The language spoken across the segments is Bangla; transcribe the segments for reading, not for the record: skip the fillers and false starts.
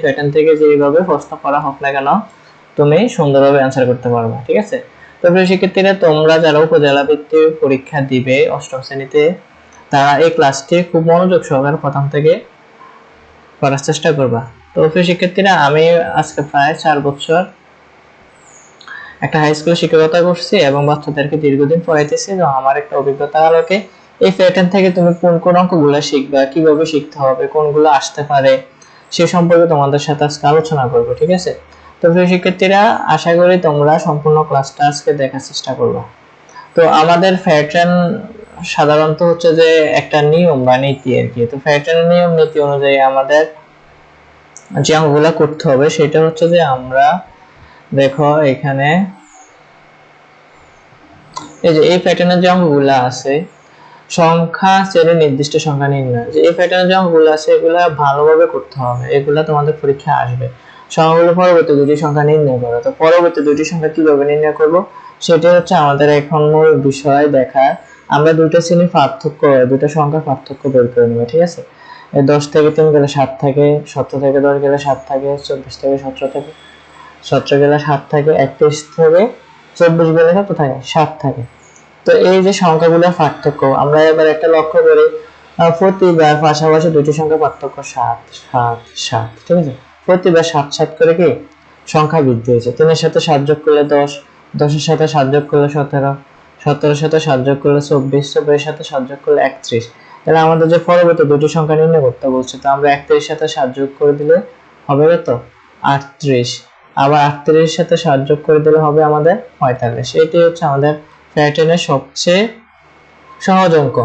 প্যাটার্ন থেকে যেভাবে প্রশ্ন করা হোক না কেন তুমি সুন্দরভাবে অ্যান্সার করতে পারবে, ঠিক আছে। তো প্রিয় শিক্ষার্থীরা, তোমরা যারা উপজেলা ভিত্তিক পরীক্ষা দিবে অষ্টম শ্রেণীতে, তারা এই ক্লাসটি খুব মনোযোগ সহকারে প্রথম থেকে করার চেষ্টা করবা। তো প্রিয় শিক্ষার্থীরা, আমি আজকে প্রায় 4 বছর একটা হাই স্কুলে শিক্ষকতা করছি এবং বাচ্চাদেরকে দীর্ঘদিন পড়াইতেছি। তো আমার একটা অভিজ্ঞতার আলোকে এই প্যাটার্ন থেকে তুমি কোন কোন অঙ্কগুলো শিখবা, কিভাবে শিখতে হবে, কোনগুলো আসতে পারে, সে সম্পর্কে তোমাদের সাথে আজকে আলোচনা করবো, ঠিক আছে। তো প্রিয় শিক্ষার্থীরা, আশা করি তোমরা সম্পূর্ণ ক্লাসটা আজকে দেখার চেষ্টা করবা। তো আমাদের প্যাটার্ন সাধারণত হচ্ছে যে একটা নিয়ম বা নীতি আর কি। তো প্যাটার্নের নিয়ম নীতি অনুযায়ী আমাদের যে অঙ্কগুলো করতে হবে সেটা হচ্ছে যে, আমরা দেখো এখানে এই যে এই প্যাটার্নের যে অঙ্কগুলো আছে, সংখ্যা ছেড়ে নির্দিষ্ট সংখ্যা নির্ণয়, যে এই প্যাটার্নের যে অঙ্কগুলো আছে এগুলা ভালোভাবে করতে হবে, এগুলা তোমাদের পরীক্ষা আসবে। সংখ্যাগুলো পরবর্তী দুটি সংখ্যা নির্ণয় করো। তো পরবর্তী দুটি সংখ্যা কিভাবে নির্ণয় করব সেটা হচ্ছে আমাদের এখন মূল বিষয় দেখার। আমরা দুটো শ্রেণীর পার্থক্য, দুটো সংখ্যার পার্থক্য বের করে নেব, ঠিক আছে। 10 থেকে 3 গেলে 7 থাকে, 17 থেকে 10 গেলে 7 থাকে, 24 থেকে 17 থাকে 17 গেলে 7 থাকে, 31 থেকে 24 গেলে কত থাকে 7 থাকে। তো এই যে সংখ্যাগুলোর পার্থক্য আমরা এবার একটা লক্ষ্য করি, প্রতিবার পাশাপাশি দুটি সংখ্যা পার্থক্য 7 7 7, ঠিক আছে। প্রতিবার 7 7 করে কি সংখ্যা বৃদ্ধি হয়েছে। 3 এর সাথে 7 যোগ করলে 10, 10 এর সাথে 7 যোগ করলে 17, 17 এর সাথে 7 যোগ করলে 24, 24 এর সাথে 7 যোগ করলে 31। তাহলে আমাদের যে পরবর্তী দুটি সংখ্যা নির্ণয় করতে বলছে, তো আমরা 31 এর সাথে 7 যোগ করে দিলে হবে কত 38, আবার 38 এর সাথে 7 যোগ করে দিলে হবে আমাদের 45। এটাই হচ্ছে আমাদের প্যাটার্নের সবচেয়ে সহজ অঙ্ক।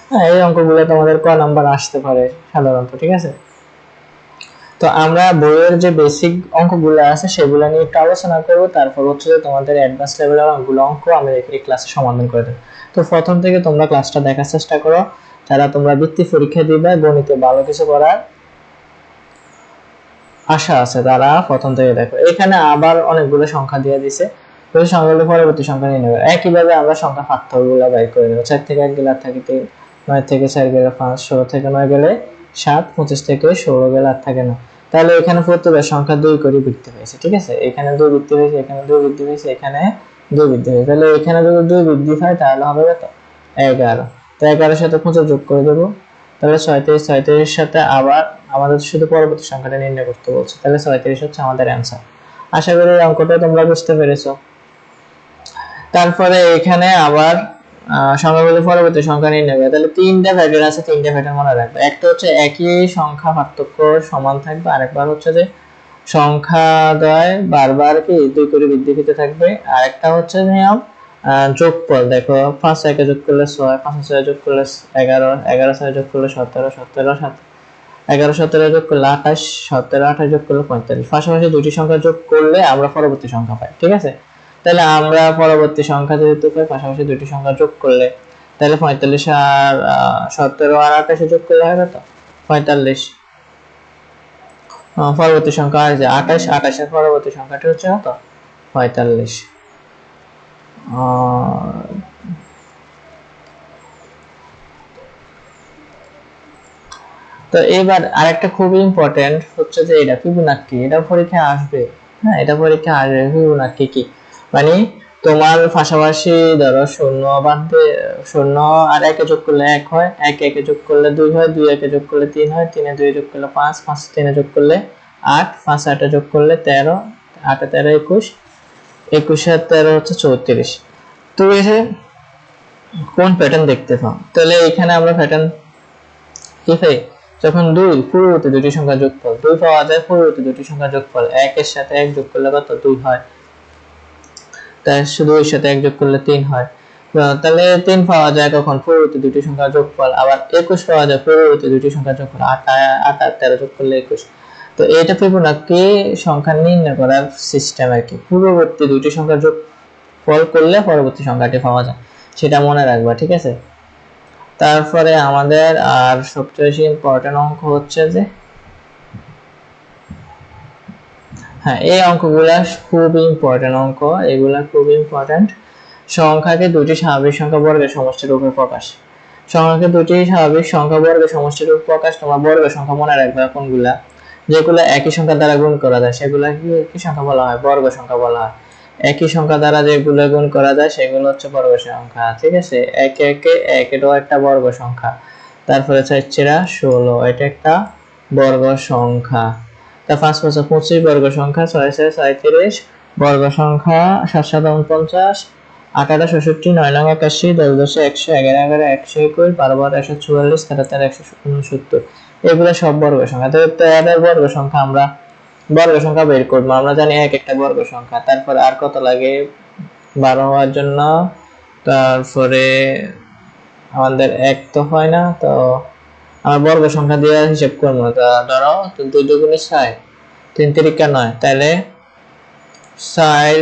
হ্যাঁ, এই অঙ্কগুলো তোমাদের ক নাম্বার আসতে পারে সাধারণত, ঠিক আছে। তো আমরা বইয়ের যে বেসিক অঙ্কগুলো আছে সেগুলো নিয়ে একটু আলোচনা করব, তারপর হচ্ছে তোমাদের অ্যাডভান্স লেভেলের অঙ্ক আমি এই ক্লাসে সমাধান করে দেব। তো প্রথম থেকে তোমরা ক্লাসটা দেখার চেষ্টা করো, যারা তোমরা বৃত্তি পরীক্ষা দিবে, গণিতে ভালো কিছু করার আশা আছে, তারা প্রথম থেকে দেখো। এখানে আবার অনেকগুলো সংখ্যা দিয়ে দিছে, ওই সংখ্যাগুলো পরবর্তী সংখ্যা নিয়ে নেবে। একইভাবে আমরা সংখ্যা পার্থক্যগুলো বের করে নেব। 4 থেকে 1 গেলে 8 থাকে 3, 9 থেকে 4 গেলে 5, 16 থেকে 9 গেলে 7, 25 থেকে 16 গেলে 8 থাকে 9। তাহলে এখানে প্রত্যেকটা সংখ্যা 2 করে বৃদ্ধি হয়েছে, ঠিক আছে। এখানে 2 বৃদ্ধি হয়েছে, এখানে 2 বৃদ্ধি হয়েছে, এখানে 2 বৃদ্ধি হয়েছে। তাহলে এখানে যদি 2 বৃদ্ধি হয় তাহলে হবে কত 11। তো 11 এর সাথে 25 যোগ করে দেব, তাহলে 37, 37 এর সাথে আবার আমাদের শুধু পরবর্তী সংখ্যাটা নির্ণয় করতে বলছে, তাহলে 37 হচ্ছে আমাদের অ্যানসার। আশা করি অঙ্কটা তোমরা বুঝতে পেরেছো। তারপরে এখানে আবার সংখ্যাগুলো পরবর্তী সংখ্যা নির্ণয় করে, তাহলে 3টা প্যাটার্ন আছে, 3টা প্যাটার্ন মনে রাখবে। একটা হচ্ছে একই সংখ্যা পার্থক্য সমান থাকবে, আরেকবার হচ্ছে যে সংখ্যা দ্বয় বারবার কি 2 করে বৃদ্ধি পেতে থাকবে, আরেকটা হচ্ছে নিয়ম যোগফল। দেখো 5 একে যোগ করলে 6, 5 6 যোগ করলে 11, 11 6 যোগ করলে 17, 17 7 11 17 যোগ করলে 28, 17 28 যোগ করলে 45। পাশাপাশি দুটি সংখ্যা যোগ করলে আমরা পরবর্তী সংখ্যা পাই, ঠিক আছে। তাহলে আমরা পরবর্তী সংখ্যা যেহেতু পাই, পাশাপাশি দুটি সংখ্যা যোগ করলে, তাহলে 45 আর 17 আর 28 যোগ করলে হয় কত 45। পরবর্তী সংখ্যা আর যে 28, 28 এর পরবর্তী সংখ্যাটি হচ্ছে কত 45। তো এবার আরেকটা খুবই ইম্পর্টেন্ট হচ্ছে যে এটা ফিবোনাক্কি, এটা পরীক্ষায় আসবে। হ্যাঁ, এটা পরীক্ষায় আসবে। ফিবোনাক্কি কি মানে, তোমার পাশাপাশি ধরো শূন্য বাদ দিয়ে, শূন্য আর একে যোগ করলে 1 হয়, 1 একে যোগ করলে 2 হয়, 2 একে যোগ করলে 3 হয়, 3 এ 2 যোগ করলে 5, 5 3 এ যোগ করলে 8, 5 8 এ যোগ করলে 13, 8 এ 13 21, 21 আর 13 হচ্ছে 34। তো এসে কোন প্যাটার্ন দেখতে পাও, তাহলে এখানে আমরা প্যাটার্ন কি পাই, যখন 2 পূর্ববর্তী দুটি সংখ্যা যোগফল 2 পাওয়া যায়, পূর্ববর্তী দুটি সংখ্যা যোগফল 1 এর সাথে 1 যোগ করলে কত 2 হয়, তাই শুধু এর সাথে 1 যোগ করলে 3 হয়। তাহলে 3 পাওয়া যায় কখন, পূর্ববর্তী দুটি সংখ্যা যোগফল। আবার 21 পাওয়া যায় পূর্ববর্তী দুটি সংখ্যা যোগফল, 8 8 আর 13 যোগ করলে 21। তো এটা ফিবোনাক্কি সংখ্যা নির্ণয় করার সিস্টেম আর কি। পূর্ববর্তী দুটি সংখ্যা যোগফল করলে পরবর্তী সংখ্যাটি পাওয়া যায়, সেটা মনে রাখবা, ঠিক আছে। তারপরে আমাদের আর সবচেয়ে বেশি ইম্পর্টেন্ট অঙ্ক হচ্ছে যে, হ্যাঁ এই অঙ্কগুলা খুব ইম্পর্টেন্ট অঙ্ক, এগুলা খুব ইম্পর্টেন্ট। সংখ্যাকে দুটি স্বাভাবিক সংখ্যা বর্গের সমষ্টির রূপে প্রকাশ। সংখ্যাকে দুটি স্বাভাবিক সংখ্যা বর্গের সমষ্টির রূপে প্রকাশ, তোমরা বর্গের সংখ্যা মনে রাখবে কোনগুলা, যেগুলো একই সংখ্যা দ্বারা গুণ করা যায় সেগুলো কি সংখ্যা বলা হয়? বর্গ সংখ্যা বলা হয়। একই সংখ্যা দ্বারা যেগুলো গুণ করা যায় সেগুলো হচ্ছে বর্গ সংখ্যা, ঠিক আছে? একে একে এক, এটাও একটা বর্গ সংখ্যা। তারপরে 4×16, এটা একটা বর্গ সংখ্যা। তা 5×5 = 25 বর্গ সংখ্যা, 6×6 = 37 বর্গ সংখ্যা, 7×7 = 49, 8×8 = 66, 9×9 = 81, 10×10 = 100, 11×11 = 121, 12×12 = 144, 13×13 = 169। এগুলো সব বর্গ সংখ্যা। তো এদের বর্গ সংখ্যা আমরা বর্গ সংখ্যা বের করবো। আমরা জানি এক একটা বর্গ সংখ্যা। তারপরে আর কত লাগে 12 হওয়ার জন্য? তারপরে আমাদের এক তো হয় না, তো আমরা বর্গ সংখ্যা দিয়ে হিসাব করবো। ধরো 2 × 4, 3×3 = 9, তাহলে 4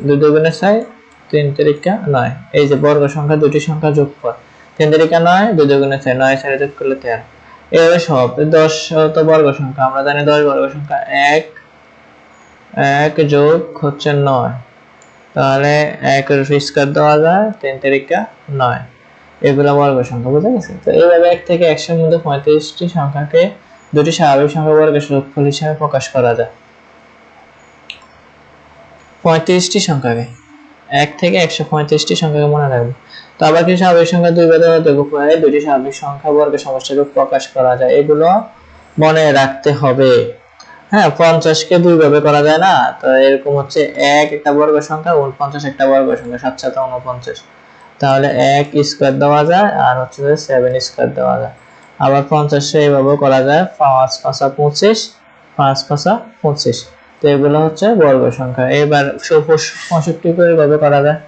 2 × 4, 3×3 = 9। এই যে বর্গ সংখ্যা দুটি সংখ্যা যোগফল, 3×3 = 9, 2 × 4, 9 4 যোগ করলে 13। এভাবে সব 10 তো বর্গ সংখ্যা, আমরা জানি 10 বর্গ সংখ্যা 1 যোগ হচ্ছে 9, তাহলে 1 এর স্কয়ার দেওয়া যায়, 3×3 = 9। এগুলা বর্গ সংখ্যা, বুঝা গেছে? তো এইভাবে 1 থেকে 100 এর মধ্যে 35টি সংখ্যাকে দুটি স্বাভাবিক সংখ্যা বর্গের যোগফল হিসেবে প্রকাশ করা যায়। 35টি সংখ্যাকে 1 থেকে 135টি সংখ্যাকে মনে রাখবে। তো আবার কি স্বাভাবিক সংখ্যা দুই বেদে যোগফলে দুটি স্বাভাবিক সংখ্যা বর্গের সমষ্টিরূপ প্রকাশ করা যায়, এগুলো মনে রাখতে হবে। হ্যাঁ, 50 কে দুই ভাবে করা যায় না? তো এরকম হচ্ছে 1 একটা বর্গ সংখ্যা, 49 একটা বর্গ সংখ্যা, 7 7 49। তাহলে 1 স্কয়ার দেওয়া যায় আর হচ্ছে 7 স্কয়ার দেওয়া যায়। আবার 50 এইভাবে করা যায়, 5 5 25, 5 5 25। তো এগুলো হচ্ছে বর্গ সংখ্যা। এবার 65 করে ভাবে করা যায়।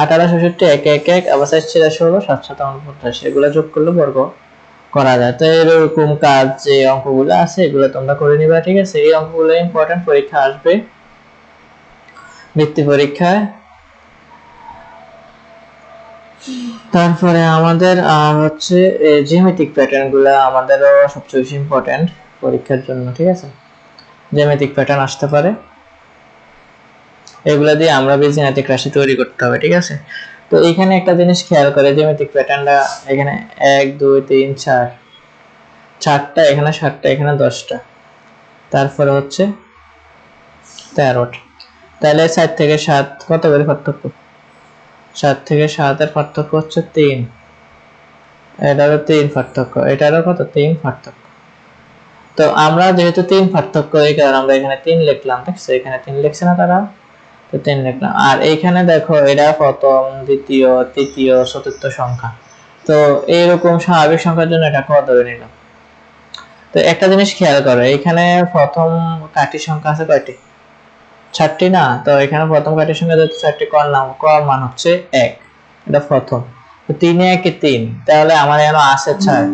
18 66 1 1 1, আবার 4 4 16, 7 7 49, এগুলো যোগ করলে বর্গ করা যায়। তো এরকম কাজ যে অঙ্কগুলো আছে এগুলো তোমরা করে নিবা, ঠিক আছে? এই অঙ্কগুলো ইম্পর্টেন্ট, পরীক্ষা আসবে, বৃত্তি পরীক্ষায়। তারপরে আমাদের আর হচ্ছে জ্যামিতিক প্যাটার্ন গুলো আমাদেরও সবচেয়ে বেশি ইম্পর্টেন্ট পরীক্ষার জন্য, ঠিক আছে? জ্যামিতিক প্যাটার্ন আসতে পারে, এগুলা দিয়ে আমরা বীজগাণিতিক রাশি তৈরি করতে হবে, ঠিক আছে? তো এখানে একটা জিনিস খেয়াল করে, জ্যামিতিক প্যাটার্নটা এখানে 1 2 3 4, 4টা এখানে, 7টা এখানে, 10টা, তারপরে হচ্ছে 13টা। তাহলে 4 থেকে 7 কত করে পার্থক্য? 7 থেকে 7 এর পার্থক্য হচ্ছে 3। এটারও 3 পার্থক্য, এটারও কত? 3 পার্থক্য। তো আমরা যেহেতু 3 পার্থক্য, এই কারণে আমরা এখানে 3 লিখলাম, দেখছো? এখানে 3 লিখছে না তারা? তো 3 লিখলাম। আর এইখানে দেখো এটা প্রথম, দ্বিতীয়, তৃতীয়, চতুর্থ সংখ্যা। তো এইরকম স্বাভাবিক সংখ্যার জন্য এটা ক ধরে নিলাম। তো একটা জিনিস খেয়াল করো, এখানে প্রথম কাঠি সংখ্যা আছে কয়টি? 4টি না? তো এখানে প্রথম কাঠি সংখ্যা যেহেতু 4টি, ক মান হচ্ছে 1, এটা প্রথম। তো 3 এ 1 3, তাহলে আমার এখানে আছে 4।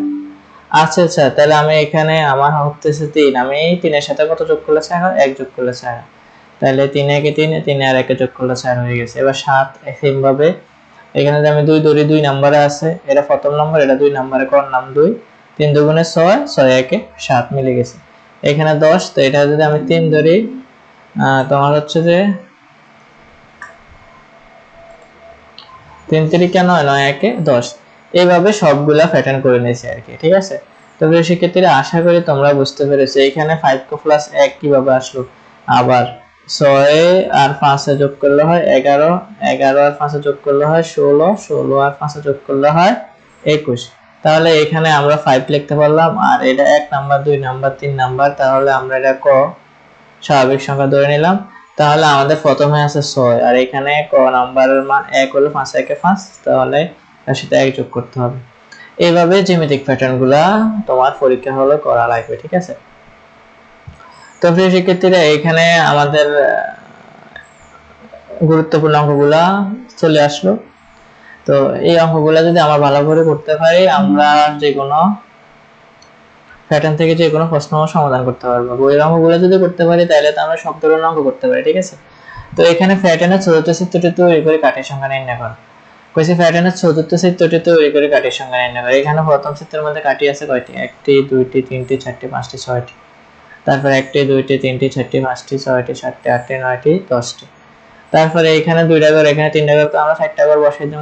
আচ্ছা আচ্ছা, তাহলে আমি এখানে আমার হচ্ছে 3, আমি 3 এর সাথে কত যোগ করলে 4 হয়? 1 যোগ করলে 4 হয়। তাহলে 3 এ 1 3, 3 আর 1 যোগ করলে 4 হয়ে গেছে। এবার 7 সেম ভাবে এখানে যে আমি 2 ধরি, 2 নম্বরে আছে, এটা প্রথম নম্বর, এটা 2 নম্বরে, কোন নাম 2, 3 2 6, 6 1 7 মিলে গেছে। এখানে 10, তো এটা যদি আমি 3 ধরি, তোমার হচ্ছে যে 3 3 9, 9 1 10। এইভাবে সবগুলা প্যাটার্ন করে নিয়েছি আর কি, ঠিক আছে? তবে সেক্ষেত্রে আশা করি তোমরা বুঝতে পেরেছো এখানে 5 + 1 কিভাবে আসলো। আবার 6 আর 5 এ যোগ করলে হয় 11, 11 আর 5 এ যোগ করলে হয় 16, 16 আর 5 এ যোগ করলে হয় 21। তাহলে এখানে আমরা 5 লিখতে পারলাম, আর এটা 1 নাম্বার, 2 নাম্বার, 3 নাম্বার, তাহলে আমরা এটা ক স্বাভাবিক সংখ্যা ধরে নিলাম। তাহলে আমাদের প্রথমে আছে 6, আর এখানে ক নাম্বারের মান 1 হলো, 5 1 5, তাহলে এর সাথে 1 যোগ করতে হবে। এইভাবে জ্যামিতিক প্যাটার্নগুলা তোমার পরীক্ষা হলে করা লাগবে, ঠিক আছে? তো প্রিয় শিক্ষার্থীরা, এখানে আমাদের গুরুত্বপূর্ণ অঙ্কগুলা চলে আসলো। তো এই অঙ্কগুলা যদি আমরা ভালো করে করতে পারি, আমরা যে কোনো প্যাটার্ন থেকে যে কোনো প্রশ্ন সমাধান করতে পারবো। বইয়ের অঙ্কগুলো যদি করতে পারি তাহলে তো আমরা সব ধরনের অঙ্ক করতে পারি, ঠিক আছে? তো এখানে প্যাটার্নের চতুর্থ চিত্রটি তৈরি করে কাঠির সংখ্যা নির্ণয় করো। কইছে প্যাটার্নের চতুর্থ চিত্রটি তৈরি করে কাঠির সংখ্যা নির্ণয় করো। এখানে প্রথম চিত্রের মধ্যে কাঠি আছে কয়টি? 1টি 2টি 3টি 4টি 5টি 6টি। তারপর 1টি 2টি 3টি 4টি 5টি 6টি 7টি 8টি 9টি 10টি। তারপরে এখানে 2টা ঘর, এখানে 3টা ঘর, তো আমরা 4টা ঘর বসাই দেব।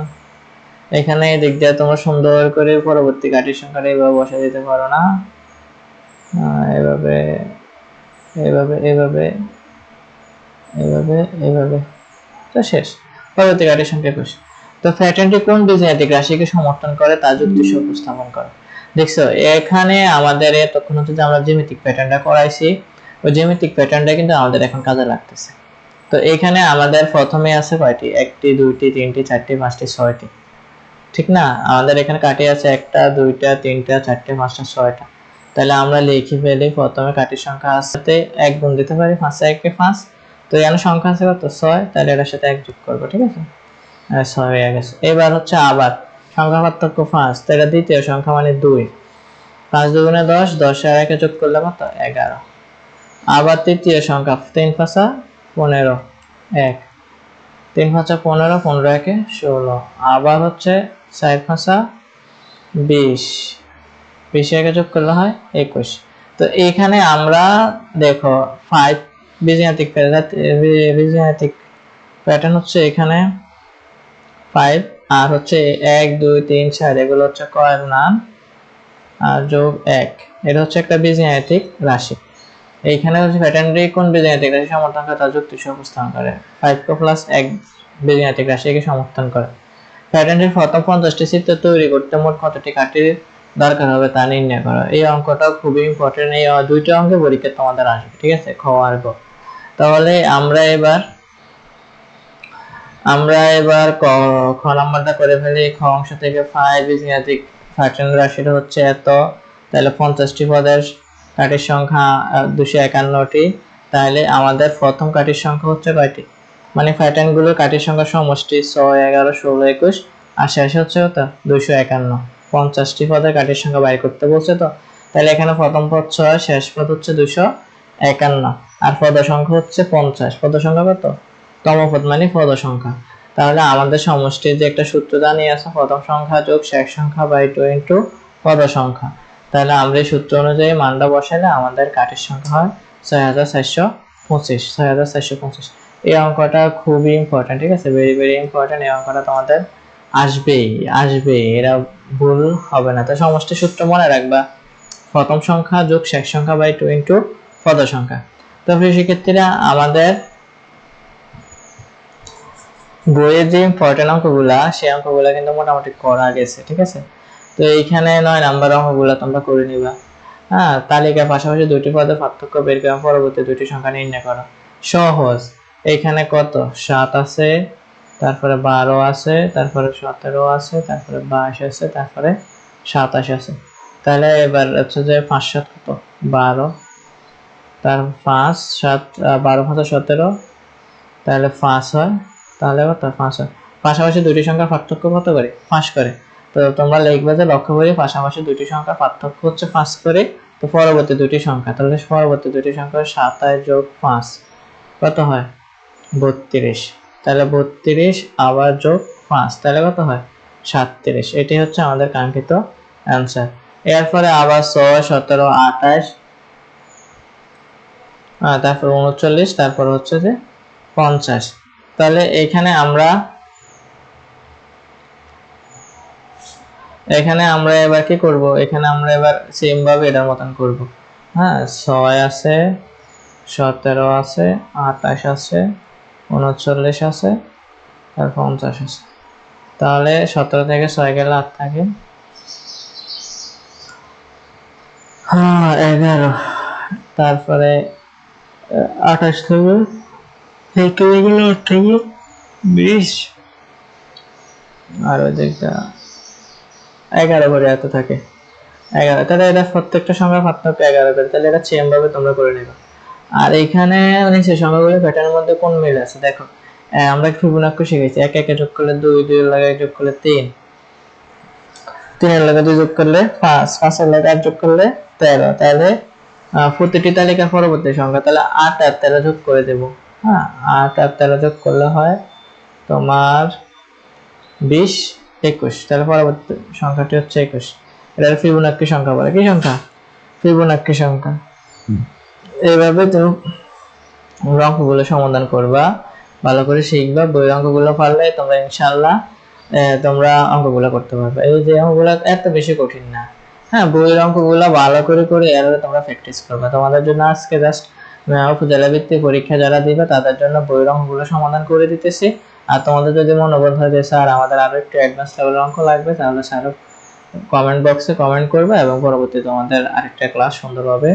এখানে দিক দিয়ে তোমরা সুন্দর করে পরবর্তী কাঠির সংখ্যাটা এইভাবে বসাই দিতে পারো না, এভাবে এভাবে এভাবে এভাবে এভাবে এভাবে, তো শেষ। পরবর্তী কাটির সংখ্যা 21। তো ফ্যাটার্নটি কোন বীজগাণিতিক রাশিকে সমর্থন করে তা যুক্তি সহ উপস্থাপন করে। দেখছো এখানে আমাদের এতক্ষণ হচ্ছে যে আমরা জ্যামিতিক প্যাটার্নটা করাইছি, ওই জ্যামিতিক প্যাটার্নটা কিন্তু আমাদের এখন কাজে লাগতেছে। তো এখানে আমাদের প্রথমে আছে কয়টি, 1টি 2টি 3টি 4টি 5টি 6টি, ঠিক না? আমাদের এখানে কাটি আছে 1টা 2টা 3টা 4টে 5টা 6টা। তাহলে আমরা লিখে ফেলি প্রথমে কাটির সংখ্যা আছে 1 গুণ দিতে পারি, 5 1 5। তো এখানে সংখ্যা আছে কত 6, তাহলে এটার সাথে 1 যোগ করব, ঠিক আছে? 6 হয়ে গেছে। এবার হচ্ছে আবার সংখ্যা পার্থক্য 5, তো এটা দ্বিতীয় সংখ্যা মানে 2, 5 দুগুণে 10, 10 আর 1 যোগ করলে কত 11। আবার তৃতীয় সংখ্যা 3 5 15, 1, 3 5 15, 15 1 16। আবার হচ্ছে 4 5 20, 20 1 যোগ করলে হয় 21। তো এখানে আমরা দেখো 5 বীজগাণিতিক প্যাটার্ন হচ্ছে এখানে 5 আর হচ্ছে 1 2 3 4 এগুলো হচ্ছে কয়ের মান আর যোগ 1, এটা হচ্ছে একটা বীজগাণিতিক রাশি। এইখানে হচ্ছে প্যাটার্নটি কোন বীজগাণিতিক রাশি সমর্থন করে তা যুক্তি সহ উপস্থাপন করে। 5 প্লাস 1 বীজগাণিতিক রাশিকে সমর্থন করে। প্যাটার্নটির প্রথম 50টি চিত্র তৈরি করতে মোট কতটি কাঠির দরকার হবে তা নির্ণয় করো। এই অঙ্কটা খুবই ইম্পর্টেন্ট, এই দুইটা অঙ্কে পরীক্ষা তোমাদের আসবে, ঠিক আছে, খ আর গ। তাহলে আমরা এবার খ নাম্বারটা করে ফেলি। খ অংশ থেকে 5 বীজগাণিতিক প্যাটার্ন রাশিটা হচ্ছে এত, তাহলে 50টি পদের কাঠির সংখ্যা 251টি। তাহলে আমাদের প্রথম কাঠির সংখ্যা হচ্ছে কয়টি, মানে প্যাটার্ন গুলোর কাঠির সংখ্যা সমষ্টি 6 11 16 21 আর শেষে হচ্ছে কত 251। 50টি পদের কাঠির সংখ্যা বাইর করতে বলছে। তো তাহলে এখানে প্রথম পদ 6, শেষ পদ হচ্ছে 251 আর পদ সংখ্যা হচ্ছে 50। পদ সংখ্যা কত, তম পদ মানে পদ সংখ্যা। তাহলে আমাদের সমষ্টির যে একটা সূত্র জানি আছে, প্রথম সংখ্যা যোগ শেষ সংখ্যা বাই 2 ইনটু পদ সংখ্যা। তাহলে আমরা এই সূত্র অনুযায়ী মানটা বসালে আমাদের কাঠির সংখ্যা হয় 6425, 6425। এই অঙ্কটা খুবই ইম্পর্টেন্ট, ঠিক আছে, ভেরি ভেরি ইম্পর্টেন্ট। এই অঙ্কটা তোমাদের আসবে, এরা ভুল হবে না। তো সমষ্টি সূত্র মনে রাখবা, প্রথম সংখ্যা যোগ শেষ সংখ্যা বাই 2 ইনটু পদ সংখ্যা। তো সেক্ষেত্রে আমাদের বইয়ের যে ইম্পর্টেন্ট অঙ্কগুলা, সেই অঙ্কগুলা কিন্তু মোটামুটি করা গেছে, ঠিক আছে। তো এইখানে 9 নাম্বার অঙ্কগুলা তোমরা করে নিবা। হ্যাঁ, তালিকার পাশাপাশি দুটি পদের পার্থক্য বের করে পরবর্তী দুটি সংখ্যা নির্ণয় করো। সহজ। এখানে কত 7 আছে, তারপরে 12 আছে, তারপরে 17 আছে, তারপরে 22 আছে, তারপরে 27 আছে। তাহলে এবার হচ্ছে যে 5 7 কত 12, তার 5 7 12 5 17, তাহলে 5 হয়, তাহলে কত 5 হয়। পাশাপাশি দুটি সংখ্যার পার্থক্য কত করে 5 করে। তো তোমরা লিখবে যে লক্ষ্য করি পাশাপাশি দুটি সংখ্যার পার্থক্য হচ্ছে 5 করে। তো পরবর্তী দুটি সংখ্যা, তাহলে পরবর্তী দুটি সংখ্যা 27 যোগ 5 কত হয় 32। তাহলে 32 আবার যোগ 5, তাহলে কত হয় 37। এটাই হচ্ছে আমাদের কাঙ্ক্ষিত অ্যান্সার। এরপরে আবার 6 17 28, তারপর 39, তারপর হচ্ছে যে 50। তাহলে এখানে আমরা এবার কি করব, এখানে আমরা এবার সেম ভাবে এটার মতন করব। হ্যাঁ, 6 আছে, 17 আছে, 28 আছে, 39 আছে, আর 50 আছে। তাহলে 17 থেকে 6 গেলে 8 থাকে, 11। তারপরে 28 থেকে 17 গেলে 8 থেকে 20, আর ওই দিকটা 11 করে এত থাকে 11। তাহলে এটা প্রত্যেকটা সংখ্যার পার্থক্য 11 করে। তাহলে এটা সেম ভাবে তোমরা করে নিবা। আর এখানে নিচের সংখ্যাগুলো প্যাটার্নের মধ্যে কোন মিল আছে দেখো। আমরা ফিবোনাক্সি শিখেছি, 1 1 যোগ করলে 2, 2 এর লাগে যোগ করলে 3, 3 এর লাগে 2 যোগ করলে 5, 5 এর লাগে 8 যোগ করলে 13। তাহলে প্রতিটি তালিকার পরবর্তী সংখ্যা, তাহলে 8 আর 13 যোগ করে দেব। হ্যাঁ, 8 আর 13 যোগ করলে হয় তোমার 20 21। তাহলে পরবর্তী সংখ্যাটি হচ্ছে 21। এটা ফিবোনাক্সি সংখ্যা বলে। কি সংখ্যা, ফিবোনাক্সি সংখ্যা। এইভাবে তুমি অঙ্কগুলো সমাধান করবা, ভালো করে শিখবা। বইয়ের অঙ্কগুলো পারলে তোমরা ইনশাআল্লাহ তোমরা অঙ্কগুলো করতে পারবে। এই যে অঙ্কগুলো এত বেশি কঠিন না, হ্যাঁ, বইয়ের অঙ্কগুলো ভালো করে করে এভাবে তোমরা প্র্যাকটিস করবে। তোমাদের জন্য আজকে জাস্ট উপজেলা ভিত্তিক পরীক্ষা যারা দিবে তাদের জন্য বইয়ের অঙ্কগুলো সমাধান করে দিতেছি। আর তোমাদের যদি মনোবল হয় যে স্যার আমাদের আরো একটু অ্যাডভান্স লেভেলের অঙ্ক লাগবে, তাহলে স্যার কমেন্ট বক্সে কমেন্ট করবে এবং পরবর্তীতে তোমাদের আরেকটা ক্লাস সুন্দরভাবে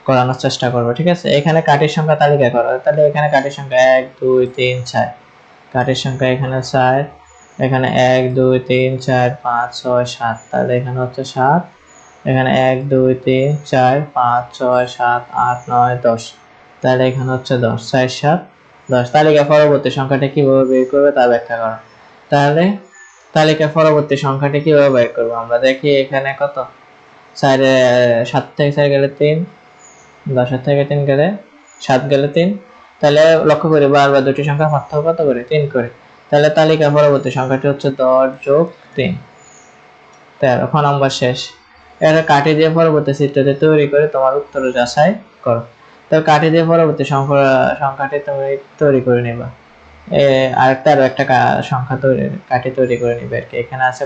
করানোর চেষ্টা করবে। ঠিক আছে, এখানে কাঠির সংখ্যা তালিকা করো। তাহলে এখানে কাঠির সংখ্যা 1 2 3 4, কাঠির সংখ্যা এখানে 4, এখানে 1 2 3 4 5 6 7, তাহলে এখানে হচ্ছে 7, এখানে 1 2 3 4 5 6 7 8 9 10, তাহলে এখানে হচ্ছে 10, 4 7 10। তালিকা পরবর্তী সংখ্যাটা কিভাবে বের করবে তা ব্যাখ্যা করো। তাহলে তালিকা পরবর্তী সংখ্যাটা কিভাবে বের করবো আমরা দেখি। এখানে কত, 7 থেকে 4 গেলে 3, 10 থেকে 3 গেলে 7 গেলে 3। তাহলে লক্ষ্য করি বারবার দুটি সংখ্যা পার্থক্য কত করে, 3 করে। তাহলে তালিকা পরবর্তী সংখ্যাটি হচ্ছে 10 যোগ 3, 13। খ নম্বর শেষ। এটা কাটি দিয়ে পরবর্তী চিত্রটি তৈরি করে তোমার উত্তর যাচাই করো। তো কাটি দিয়ে পরবর্তী সংখ্যাটি তুমি তৈরি করে নিবা। আরেকটা আরো একটা সংখ্যা কাটি তৈরি করে নিবে আর কি। এখানে আছে